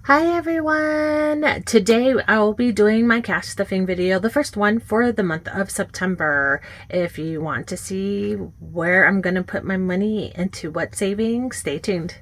Hi everyone! Today I will be doing my cash stuffing video, the first one for the month of September. If you want to see where I'm going to put my money into what savings, stay tuned.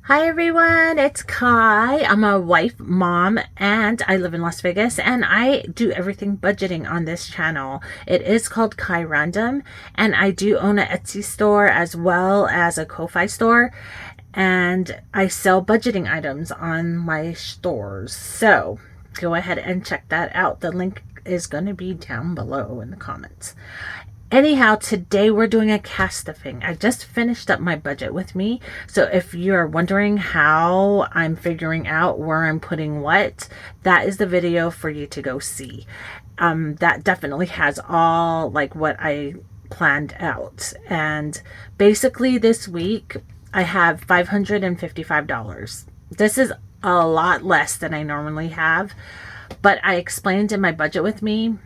Hi everyone, it's Kai. I'm a wife, mom, and I live in Las Vegas, and I do everything budgeting on this channel. It is called Kai Random, and I do own an Etsy store as well as a Kofi store, and I sell budgeting items on my stores. So go ahead and check that out. The link is going to be down below in the comments. Anyhow, today we're doing a cash stuffing. I just finished up my budget with me. So if you're wondering how I'm figuring out where I'm putting what, that is the video for you to go see. That definitely has all like what I planned out. And basically this week I have $555. This is a lot less than I normally have, but I explained in my budget with me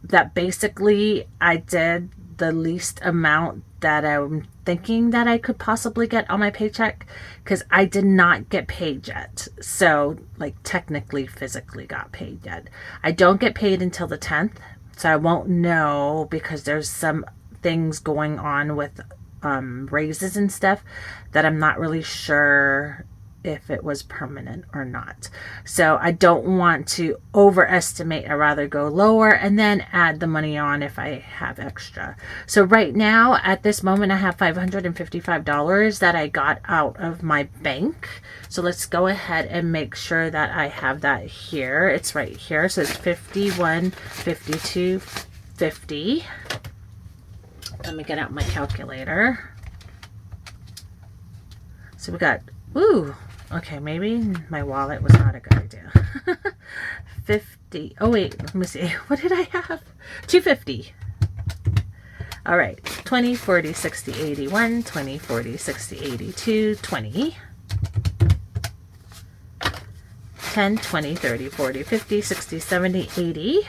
that basically I did the least amount that I'm thinking that I could possibly get on my paycheck, because I did not get paid yet. So like technically physically got paid yet. I don't get paid until the 10th, so I won't know, because there's some things going on with raises and stuff that I'm not really sure if it was permanent or not. So I don't want to overestimate. I'd rather go lower and then add the money on if I have extra. So right now at this moment I have $555 that I got out of my bank. So let's go ahead and make sure that I have that here. It's right here. So it's 51, 52, 50. Let me get out my calculator. So we got, ooh, okay, maybe my wallet was not a good idea. 50. Oh, wait, let me see. What did I have? 250. All right. 20, 40, 60, 81, 20, 40, 60, 82, 20. 10, 20, 30, 40, 50, 60, 70, 80.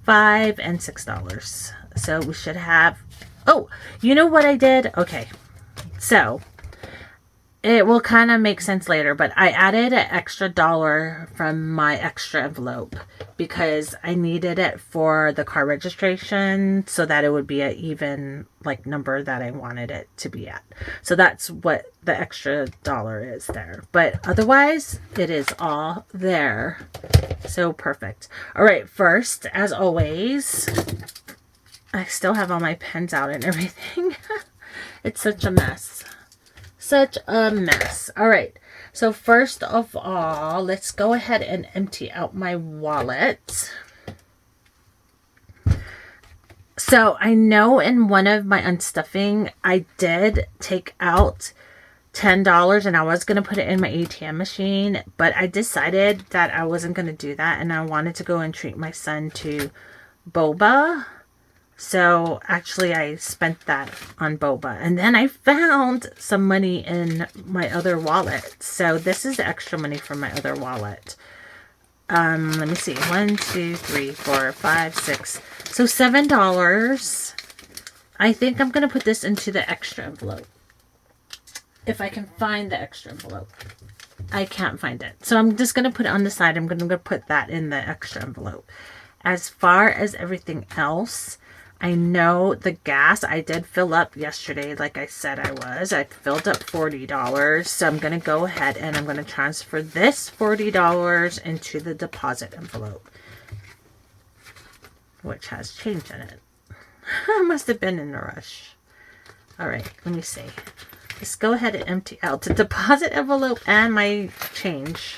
$5 and $6. So we should have, oh, you know what I did? Okay. So it will kind of make sense later, but I added an extra dollar from my extra envelope because I needed it for the car registration so that it would be an even like number that I wanted it to be at. So that's what the extra dollar is there. But otherwise, it is all there. So perfect. All right, first, as always, I still have all my pens out and everything. It's such a mess. Such a mess. All right. So first of all, let's go ahead and empty out my wallet. So I know in one of my unstuffing, I did take out $10 and I was going to put it in my ATM machine, but I decided that I wasn't going to do that, and I wanted to go and treat my son to boba. So actually I spent that on boba, and then I found some money in my other wallet. So this is the extra money from my other wallet. Let me see. 1, 2, 3, 4, 5, 6. So $7. I think I'm going to put this into the extra envelope. If I can find the extra envelope. I can't find it. So I'm just going to put it on the side. I'm going to put that in the extra envelope. As far as everything else, I know the gas I did fill up yesterday, like I said I was. I filled up $40. So I'm going to go ahead and I'm going to transfer this $40 into the deposit envelope, which has change in it. I must have been in a rush. All right, let me see. Let's go ahead and empty out the deposit envelope and my change.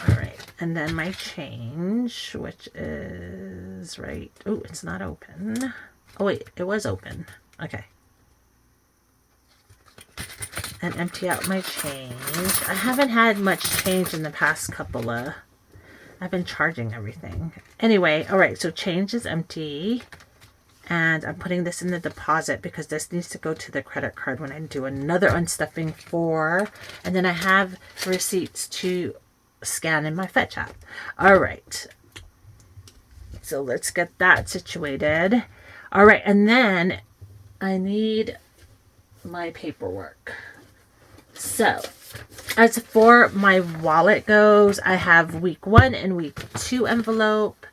All right. And then my change, which is right. Oh, it's not open. Oh, wait, it was open. Okay. And empty out my change. I haven't had much change in the past couple of... I've been charging everything. Anyway, all right, so change is empty. And I'm putting this in the deposit because this needs to go to the credit card when I do another unstuffing for. And then I have receipts to scan in my Fetch app. All right. so let's get that situated. All right, and then I need my paperwork. So, as for my wallet goes, I have week 1 and week 2 envelope.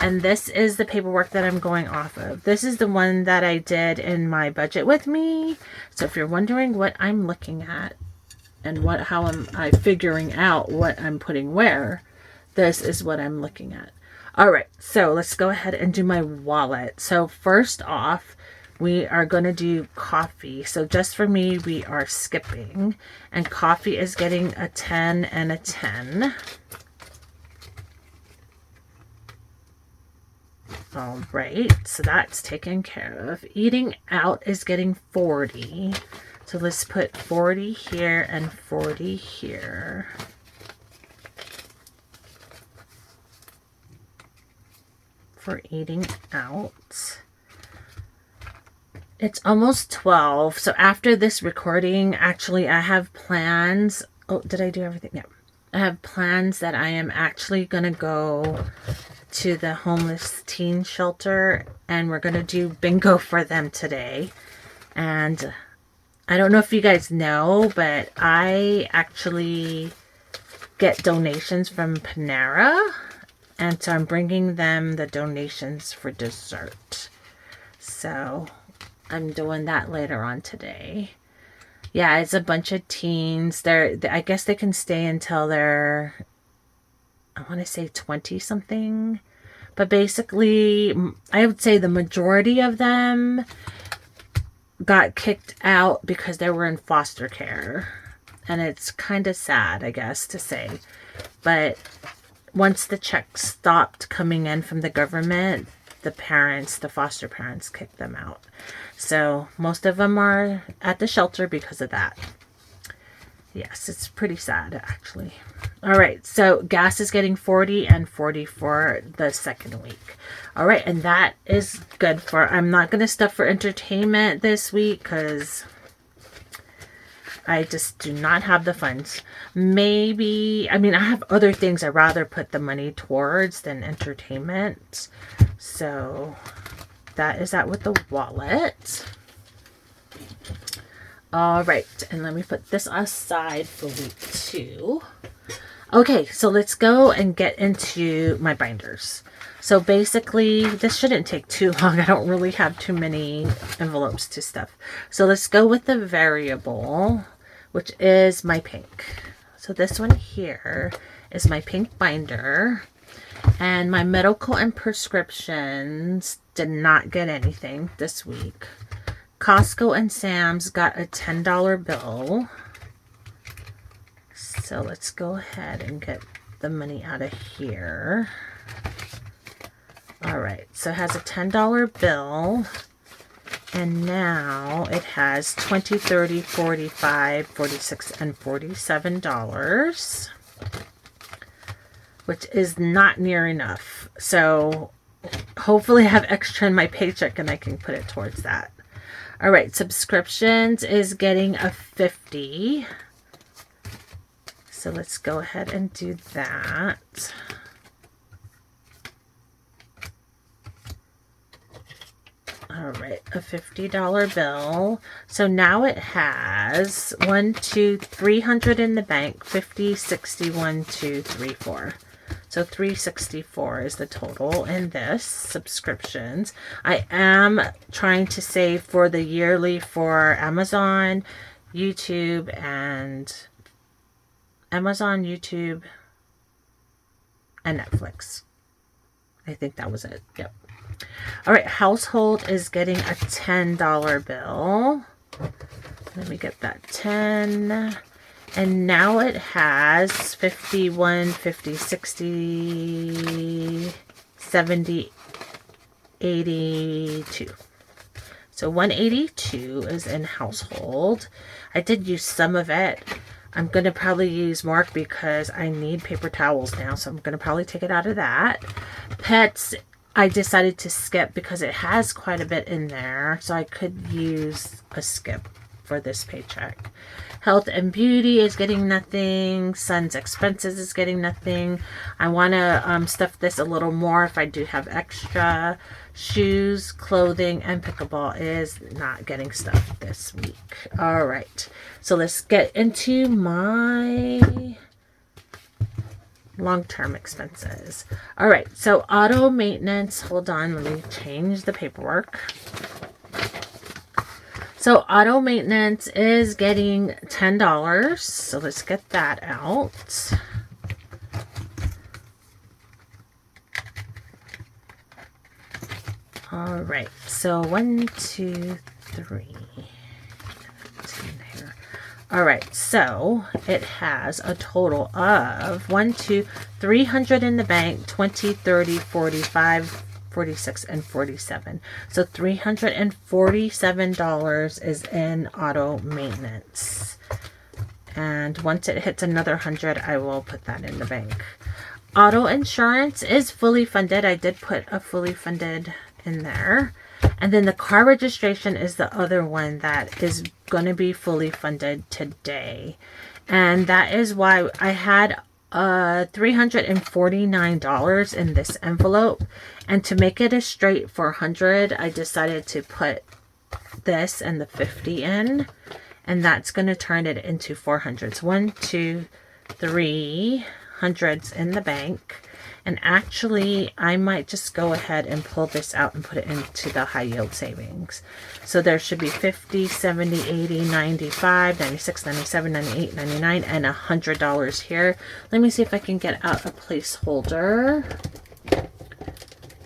And this is the paperwork that I'm going off of. This is the one that I did in my budget with me. So if you're wondering what I'm looking at and how am I figuring out what I'm putting where, this is what I'm looking at. All right, so let's go ahead and do my wallet. So first off, we are going to do coffee. So just for me, we are skipping. And coffee is getting a 10 and a 10. All right, so that's taken care of. Eating out is getting 40. So let's put 40 here and 40 here. For eating out. It's almost 12. So after this recording, actually I have plans. Oh, did I do everything? Yeah. I have plans that I am actually going to go to the homeless teen shelter, and we're going to do bingo for them today. And I don't know if you guys know, but I actually get donations from Panera, and so I'm bringing them the donations for dessert. So I'm doing that later on today. Yeah, it's a bunch of teens. I guess they can stay until they're, I want to say 20 something. But basically, I would say the majority of them got kicked out because they were in foster care. And it's kind of sad, I guess, to say. But once the checks stopped coming in from the government, the foster parents kicked them out. So most of them are at the shelter because of that. Yes, it's pretty sad, actually. All right, so gas is getting 40 and 40 for the second week. All right, and that is good for, I'm not going to stuff for entertainment this week because I just do not have the funds. Maybe, I mean, I have other things I'd rather put the money towards than entertainment. So that is that with the wallet. All right, and let me put this aside for week 2. Okay, so let's go and get into my binders. So basically, this shouldn't take too long. I don't really have too many envelopes to stuff. So let's go with the variable, which is my pink. So this one here is my pink binder. And my medical and prescriptions did not get anything this week. Costco and Sam's got a $10 bill. So let's go ahead and get the money out of here. All right, so it has a $10 bill. And now it has $20, $30, $45, $46, and $47. Which is not near enough. So hopefully I have extra in my paycheck and I can put it towards that. All right, subscriptions is getting a 50. So let's go ahead and do that. All right, a $50 bill. So now it has 300 in the bank, 50, 60, 1, 2, 3, 4. So 364 is the total in this subscriptions. I am trying to save for the yearly for Amazon, YouTube, and Netflix. I think that was it. Yep. All right, household is getting a $10 bill. Let me get that 10. And now it has 51, 50, 60, 70, 82. So 182 is in household. I did use some of it. I'm going to probably use more because I need paper towels now. So I'm going to probably take it out of that. Pets, I decided to skip because it has quite a bit in there. So I could use a skip for this paycheck. Health and beauty is getting nothing. Son's expenses is getting nothing. I want to stuff this a little more if I do have extra. Shoes, clothing, and pickleball is not getting stuffed this week. All right. So let's get into my long-term expenses. All right. So auto maintenance. Hold on. Let me change the paperwork. So auto maintenance is getting $10. So let's get that out. All right. So 1, 2, 3. Here. All right. So it has a total of 300 in the bank, 20, 30, 45, 46, and 47. So $347 is in auto maintenance. And once it hits another 100, I will put that in the bank. Auto insurance is fully funded. I did put a fully funded in there. And then the car registration is the other one that is going to be fully funded today. And that is why I had $349 in this envelope, and to make it a straight 400, I decided to put this and the 50 in, and that's going to turn it into 400s. 1, 2, 3 hundreds in the bank. And actually, I might just go ahead and pull this out and put it into the high yield savings. So there should be 50, 70, 80, 95, 96, 97, 98, 99, and $100 here. Let me see if I can get out a placeholder.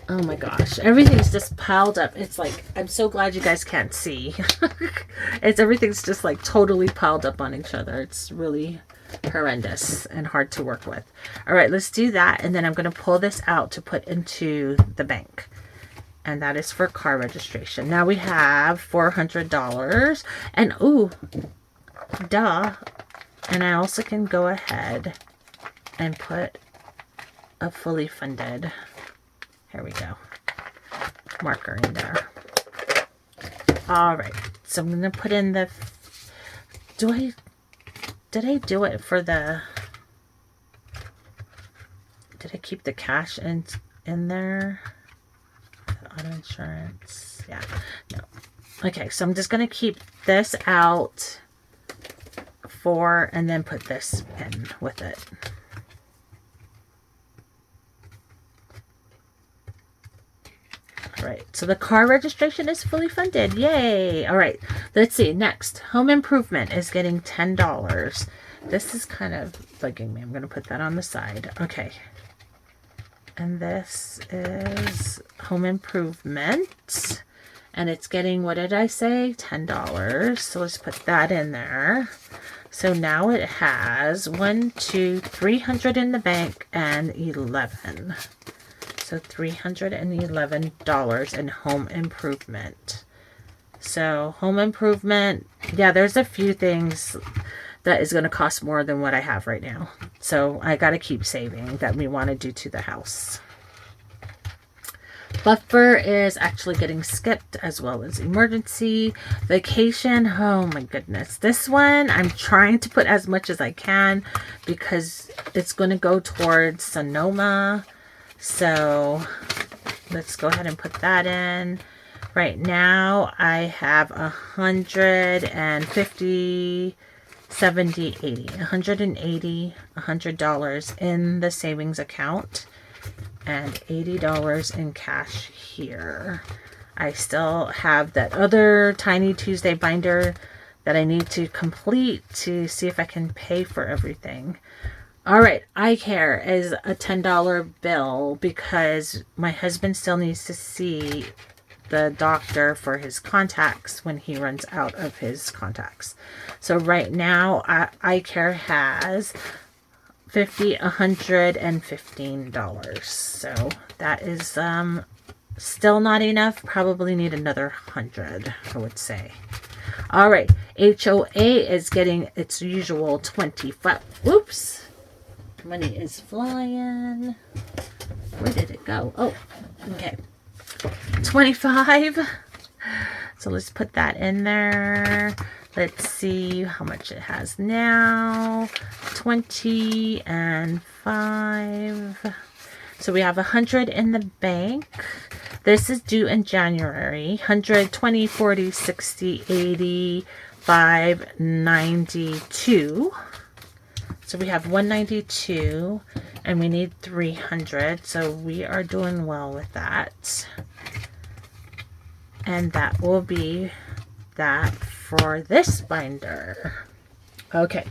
Oh my gosh, everything's just piled up. It's like, I'm so glad you guys can't see. Everything's just like totally piled up on each other. It's really horrendous and hard to work with. All right, let's do that. And then I'm going to pull this out to put into the bank. And that is for car registration. Now we have $400. And ooh, duh. And I also can go ahead and put a fully funded, here we go, marker in there. All right, so I'm going to put in the, did I do it for the, did I keep the cash in there? Auto insurance, yeah, no. Okay, so I'm just going to keep this out for, and then put this in with it. All right, so the car registration is fully funded. Yay! All right, let's see. Next, home improvement is getting $10. This is kind of bugging me. I'm going to put that on the side. Okay. And this is home improvement. And it's getting, what did I say? $10. So let's put that in there. So now it has 300 in the bank and 11. So $311 in home improvement. So home improvement, yeah, there's a few things that is going to cost more than what I have right now. So I got to keep saving that we want to do to the house. Buffer is actually getting skipped, as well as emergency. Vacation, oh my goodness. This one, I'm trying to put as much as I can because it's going to go towards Sonoma. So let's go ahead and put that in. Right now I have 150, 70, 80, 180, $100 in the savings account and $80 in cash here. I still have that other Tiny Tuesday binder that I need to complete to see if I can pay for everything. All right, eye care is a $10 bill because my husband still needs to see the doctor for his contacts when he runs out of his contacts. So right now, eye care has $50, $115. So that is still not enough. Probably need another 100, I would say. All right, HOA is getting its usual 25. Whoops. Money is flying. Where did it go? Oh, okay. 25. So let's put that in there. Let's see how much it has now. 20 and 5. So we have 100 in the bank. This is due in January. 100, 20, 40, 60, 80, 5, 92. So we have 192 and we need 300. So we are doing well with that. And that will be that for this binder. Okay.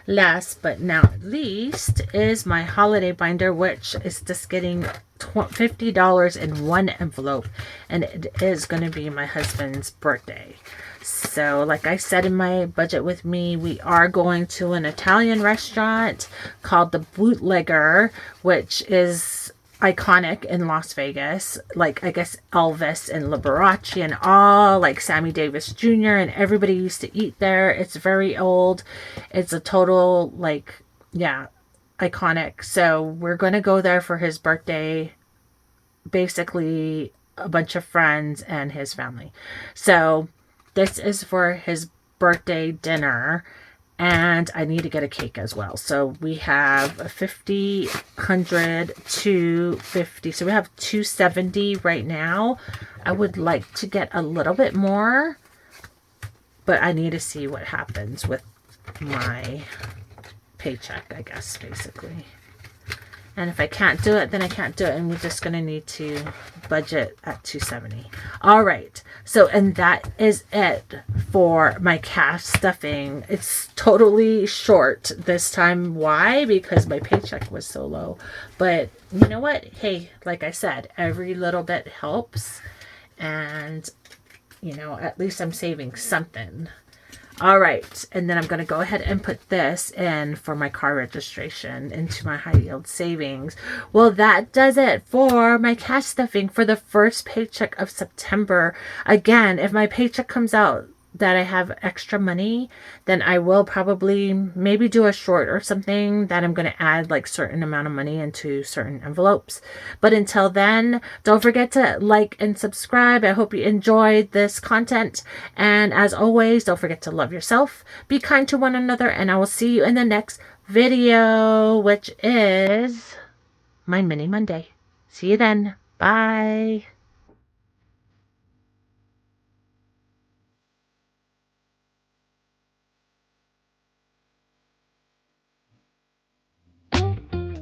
Last but not least is my holiday binder, which is just getting $50 in one envelope, and it is going to be my husband's birthday. So like I said in my budget with me, we are going to an Italian restaurant called the Bootlegger, which is iconic in Las Vegas. Like, I guess Elvis and Liberace and all, like Sammy Davis Jr. and everybody used to eat there. It's very old. It's a total, like, yeah, iconic. So we're going to go there for his birthday. Basically a bunch of friends and his family. So this is for his birthday dinner. And I need to get a cake as well. So we have a 50, 100, 250. So we have 270 right now. I would like to get a little bit more, but I need to see what happens with my paycheck, I guess, basically. And if I can't do it, then I can't do it. And we're just going to need to budget at 270. All right. So, and that is it for my cash stuffing. It's totally short this time. Why? Because my paycheck was so low. But you know what? Hey, like I said, every little bit helps. And, you know, at least I'm saving something. All right, and then I'm going to go ahead and put this in for my car registration into my high yield savings. Well, that does it for my cash stuffing for the first paycheck of September. Again, if my paycheck comes out that I have extra money, then I will probably maybe do a short or something that I'm going to add like certain amount of money into certain envelopes. But until then, don't forget to like and subscribe. I hope you enjoyed this content. And as always, don't forget to love yourself, be kind to one another, and I will see you in the next video, which is my mini Monday. See you then. Bye.